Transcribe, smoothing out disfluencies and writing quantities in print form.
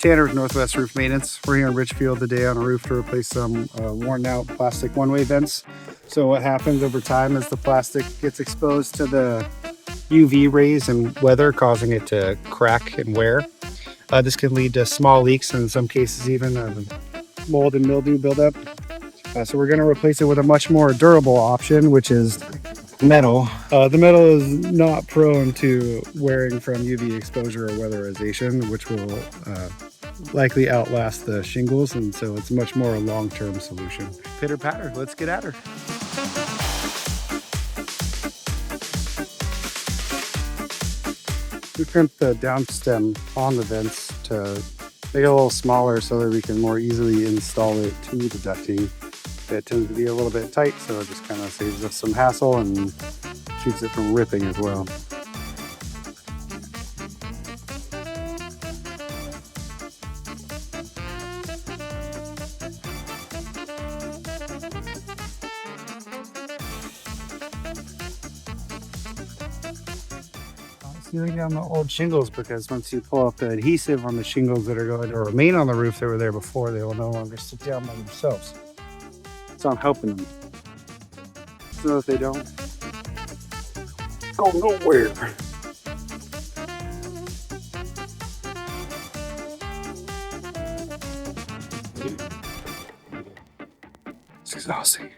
Tanner with Northwest Roof Maintenance. We're here in Ridgefield today on a roof to replace some worn out plastic one-way vents. So what happens over time is the plastic gets exposed to the UV rays and weather, causing it to crack and wear. This can lead to small leaks and in some cases even mold and mildew buildup. So we're going to replace it with a much more durable option, which is metal. The metal is not prone to wearing from UV exposure or weatherization, which will likely outlast the shingles, and so it's much more a long-term solution. Pitter patter, let's get at her. We crimped the downstem on the vents to make it a little smaller so that we can more easily install it to the ducting. It tends to be a little bit tight, so it just kind of saves us some hassle and keeps it from ripping as well. Sealing down the old shingles, because once you pull up the adhesive on the shingles that are going to remain on the roof that were there before, they will no longer stick down by themselves. So I'm helping them. So if they don't go nowhere. It's exhausting.